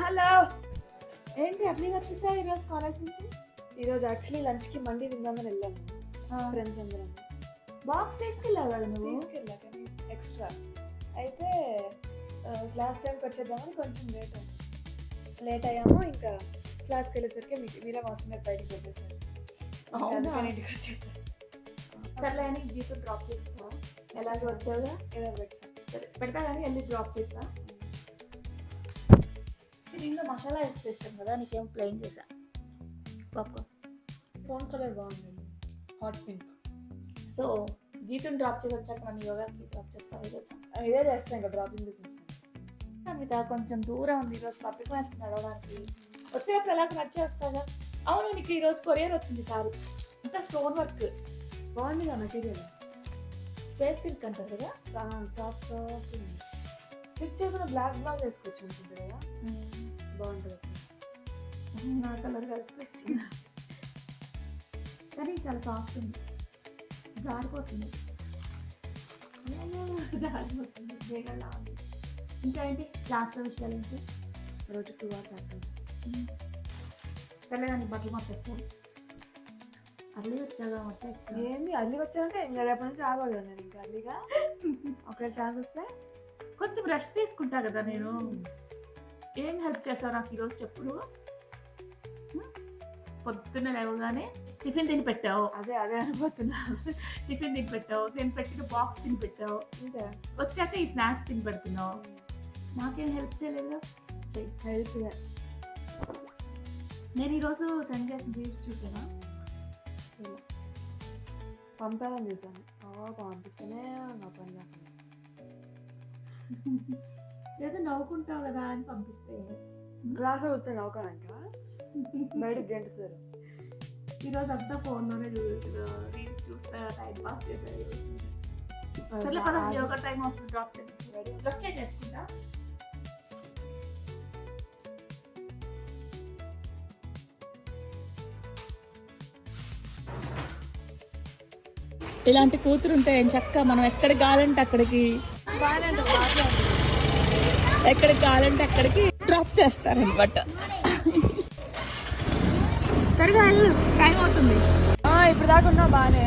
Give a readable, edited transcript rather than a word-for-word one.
Hello, ఏంటి అట్లే వచ్చేసా ఈరోజు కాలేజ్ నుంచి? ఈరోజు యాక్చువల్లీ లంచ్కి మండి తిందామని వెళ్ళాము ఫ్రెండ్స్ అందరం. బాక్స్ తీసుకెళ్ళావు కదా నువ్వు? తీసుకెళ్ళా కానీ ఎక్స్ట్రా అయితే క్లాస్ టైంకి వచ్చేద్దామని కొంచెం లేట్ అయ్యాము. ఇంకా క్లాస్కి వెళ్ళేసరికి మీరే అవసరం లేదు బయటికి వెళ్ళేసారు. అందుకని ఇంటికి వచ్చేసారు. సర్లే అని జీతో డ్రాప్ చేస్తా. ఎలాగో వచ్చావుగా ఏదో పెడతా కానీ వెళ్ళి డ్రాప్ చేస్తా. దీనిలో మసాలా వేస్తే ఇష్టం కదా, నీకేం ప్లెయిన్ చేసా. పాప్కార్న్ ఫోన్ కలర్ బాగుంది, హాట్ పింక్. సో గీతుని డ్రాప్ చేసి వచ్చాక నన్ను యోగాకి డ్రాప్ చేస్తాను ఈరోజు. ఇదే చేస్తాను, ఇంకా డ్రాపింగ్ బిజినెస్. అమిత కొంచెం దూరం ఉంది, ఈరోజు పబ్లిక్ వేస్తుంది నడవడానికి. వచ్చేటప్పుడు ఎలాగ నడిచి వస్తాగా. అవును, నీకు ఈరోజు కొరియర్ వచ్చింది సారీ. అంతా స్టోన్ వర్క్ బాగుంది కదా మెటీరియల్, స్పేస్ సిల్క్ అంటారు కదా. సాఫ్ట్ సాఫ్ట్ స్టిచ్ చేయకుండా బ్లాక్ బ్లౌజ్ వేసుకోవచ్చు అనుకుంటుంది కదా, బాగుంటుంది. నా కలర్ కలిసి వచ్చింది కానీ చాలా సాఫ్ట్ ఉంది, జారిపోతుంది జారిపోతుంది వేగంగా ఉంది. ఇంకా ఏంటి క్లాస్లో విషయాలు ఏంటి? రోజు 2 hours ఆడుతుంది. సరే కానీ బట్టలు పంపిస్తాను. అర్లీ వచ్చాగా మొత్తం ఏంది అల్లిగా వచ్చానంటే ఇంకా రేపటి నుంచి ఆగోదు నేను. ఇంకా అల్లిగా ఒకవేళ ఛాన్స్ వస్తే కొంచెం రెస్ట్ తీసుకుంటా కదా నేను. ఏం హెల్ప్ చేస్తావు నాకు ఈరోజు చెప్పుడు? పొద్దున్న లేవగానే టిఫిన్ తిని పెట్టావు. అదే అనుకుంటున్నా. టిఫిన్ తిని పెట్టావు, నేను పెట్టిన బాక్స్ తిని పెట్టావు, ఇంకా వచ్చాక ఈ స్నాక్స్ తిని పెడుతున్నావు. నాకేం హెల్ప్ చేయలేదు. హెల్ప్గా నేను ఈరోజు సెండ్ చేసిన రీల్స్ చూసానా? పంపాలని చూసాను, పంపిస్తేనే నా పని కాకుండా. లేదా నవ్వుకుంటావు కదా అని పంపిస్తే క్లాస్లో కూర్చొని నవ్వుకోడానికి బయటకు గెంటుతారు. ఈరోజు అంతా ఫోన్లోనే రీల్స్ చూస్తా టైం పాస్ చేశారు. సరే కదా, యోగా టైం అప్పుడు డ్రాప్ చేసి ఫస్ట్ టైం చేసుకుంటా. ఇలాంటి కూతురు ఉంటే చక్కగా మనం ఎక్కడికి కావాలంటే అక్కడికి, ఎక్కడికి కావాలంటే అక్కడికి డ్రాప్ చేస్తారనమాట. త్వరగా వెళ్ళు, టైం అవుతుంది. ఇప్పుడు దాకా ఉన్నా బాగానే.